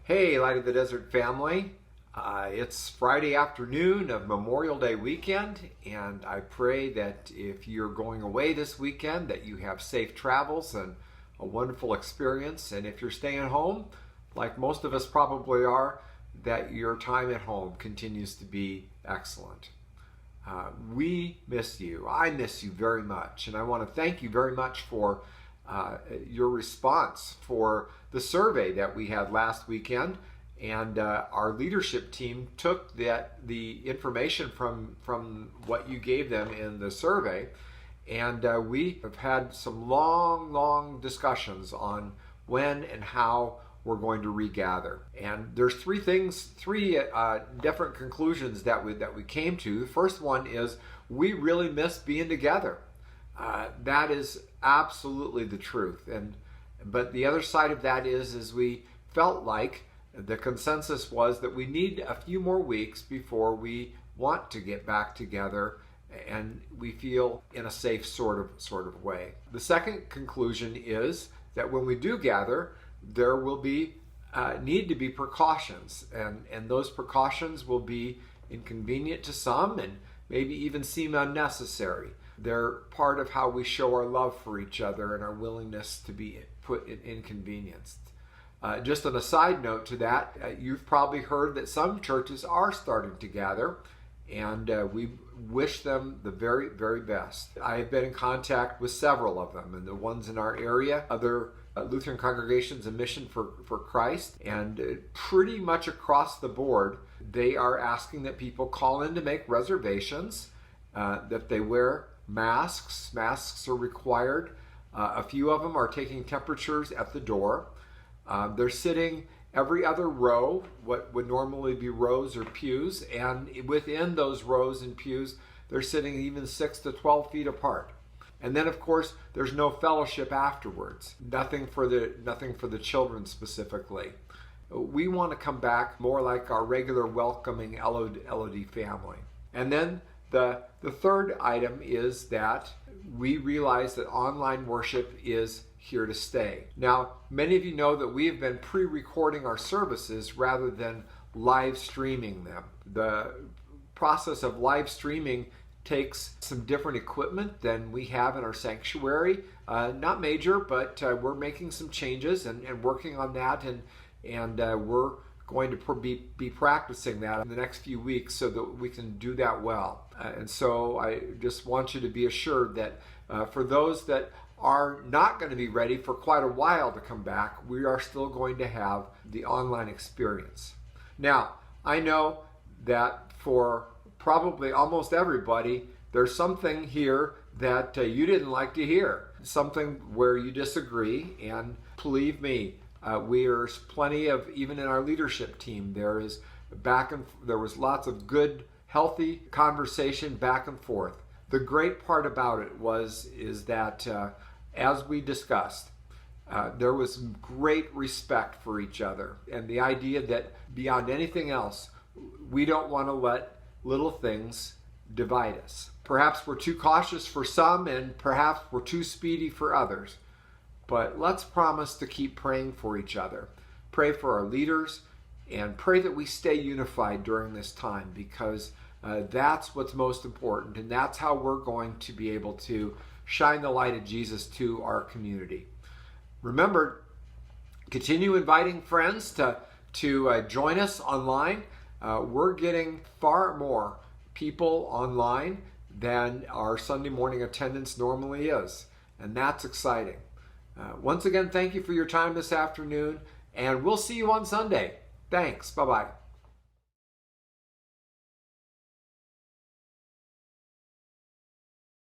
Hey, Light of the Desert family. It's Friday afternoon of Memorial Day weekend, and I pray that if you're going away this weekend, that you have safe travels and a wonderful experience. And if you're staying home, like most of us probably are, that your time at home continues to be excellent. We miss you. I miss you very much, and I want to thank you very much for your response for the survey that we had last weekend. And our leadership team took the information from what you gave them in the survey, and we have had some long discussions on when and how we're going to regather. And there's three different conclusions that we came to. The first one is we really miss being together. That is absolutely the truth. But the other side of that is we felt like the consensus was that we need a few more weeks before we want to get back together, and we feel in a safe sort of way. The second conclusion is that when we do gather, there will be need to be precautions, and those precautions will be inconvenient to some and maybe even seem unnecessary. They're part of how we show our love for each other and our willingness to be put in inconvenienced. Just on a side note to that, you've probably heard that some churches are starting to gather, and we wish them the very, very best. I have been in contact with several of them, and the ones in our area, other Lutheran congregations and Mission for Christ, and pretty much across the board, they are asking that people call in to make reservations, that they wear masks. Masks are required. A few of them are taking temperatures at the door. They're sitting every other row, what would normally be rows or pews, and within those rows and pews, they're sitting even 6 to 12 feet apart. And then, of course, there's no fellowship afterwards. Nothing for the children specifically. We want to come back more like our regular welcoming LOD family. And then the third item is that we realize that online worship is here to stay. Now, many of you know that we have been pre-recording our services rather than live streaming them. The process of live streaming takes some different equipment than we have in our sanctuary. Not major, but we're making some changes and working on that, and we're going to be practicing that in the next few weeks so that we can do that well. And so I just want you to be assured that for those that are not going to be ready for quite a while to come back, we are still going to have the online experience. Now, I know that for probably almost everybody, there's something here that you didn't like to hear, something where you disagree, and believe me, there's plenty of, even in our leadership team, there was lots of good, healthy conversation back and forth. The great part about it is that as we discussed, there was great respect for each other, and the idea that beyond anything else, we don't want to let little things divide us. Perhaps we're too cautious for some, and perhaps we're too speedy for others. But let's promise to keep praying for each other. Pray for our leaders, and pray that we stay unified during this time, because that's what's most important, and that's how we're going to be able to shine the light of Jesus to our community. Remember, continue inviting friends to join us online. We're getting far more people online than our Sunday morning attendance normally is, and that's exciting. Once again, thank you for your time this afternoon, and we'll see you on Sunday. Thanks. Bye-bye.